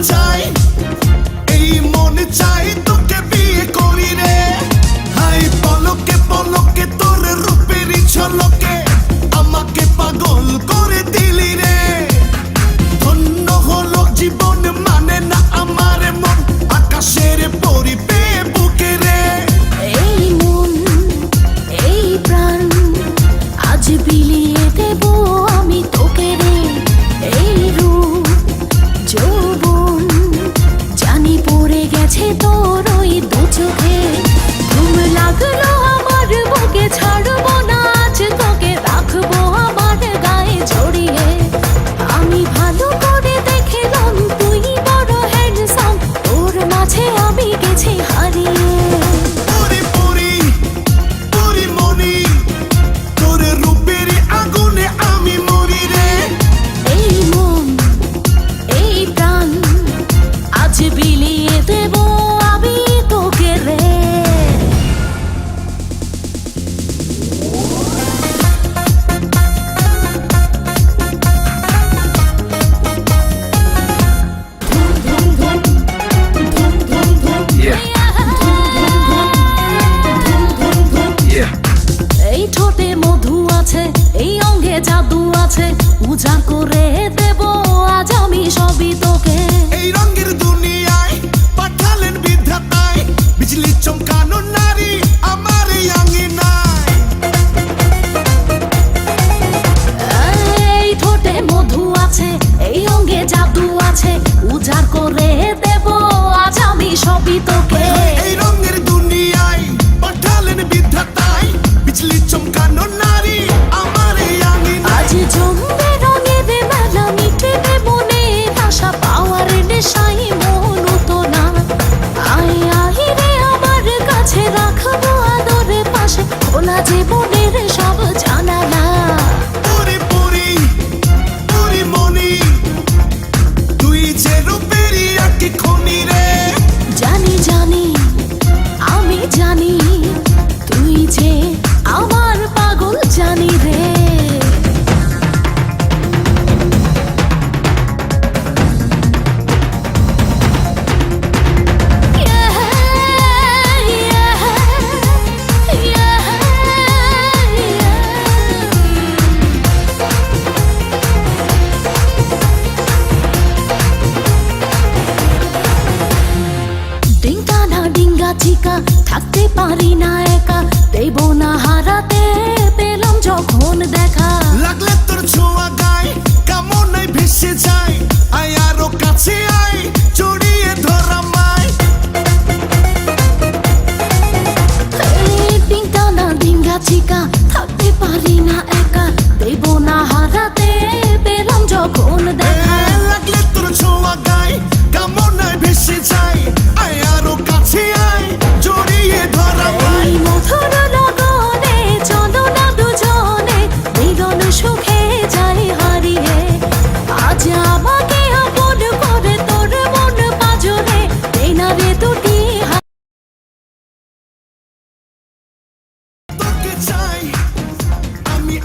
চাই, এই মন চাই তোকে বিয়ে করি রে। হাই পলকে পলকে তোর রূপেরই ঝলকে আমাকে পাগল করে দিলি রে। ধন্য হলো জীবন, মানে না আমার মন আকাশের পরি পেয়ে বুকে রে। এই মন এই প্রাণ আজ বিলিয়ে দেব আমি তোকে রে। এই রূপ যৌবন জানি পড়ে গেছে তোর ওই দু চোখে। ঘুম লাগলো আমার বুকে, ছাড়বো না আজ তোকে, রাখবো আমার গায়ে জড়িয়ে। আমি ভালো করে দেখলাম তুই বড় হ্যান্ডসাম, তোর মাঝে আমি গেছি হারিয়ে। পরি পরি পরি মনি, তোর রূপের আগুনে আমি মরি রে। এই মন এই প্রাণ আজ বিলিয়ে দেব আমি তোকে রে। এই ঠোঁটে মধু আছে, এই অঙ্গে জাদু আছে, উজাড় করে দেব আজ আমি সবই তোকে। এই রঙের দুনিয়ায় পাঠালেন বিধাতায়, বিজলি চমকানো নারী আমার এই আঙিনায়। এই ঠোঁটে মধু আছে, এই অঙ্গে জাদু আছে, উজাড় করে দেব আজ আমি সবই তোকে। এই রঙের দুনিয়ায় পাঠালেন বিধাতায়, বিজলি চমকানো নারী আমার এই আঙিনায়। আজ জমবে রঙের মেলা, মিটবে মনের আশা, পাওয়ার নেশায় মন তো না। আয় আয় রে আমার কাছে, রাখবো আদরে পাশে, খোলা জীবনের সব জানালা। পরি পরি পরি মনি, তুই যে রূপেরই আঁকি খনি রে। জানি জানি আমি জানি, তুই যে আমার পাগল জানি রে। ডিঙ্গা না ডিঙ্গা চিকা, থাকতে পারি না একা, দেব না হারাতে, পেলাম যখন দেখা। লাগলে তোর ছোঁয়া গায়, কামনায় ভেসে যায়, আয় আরো কাছে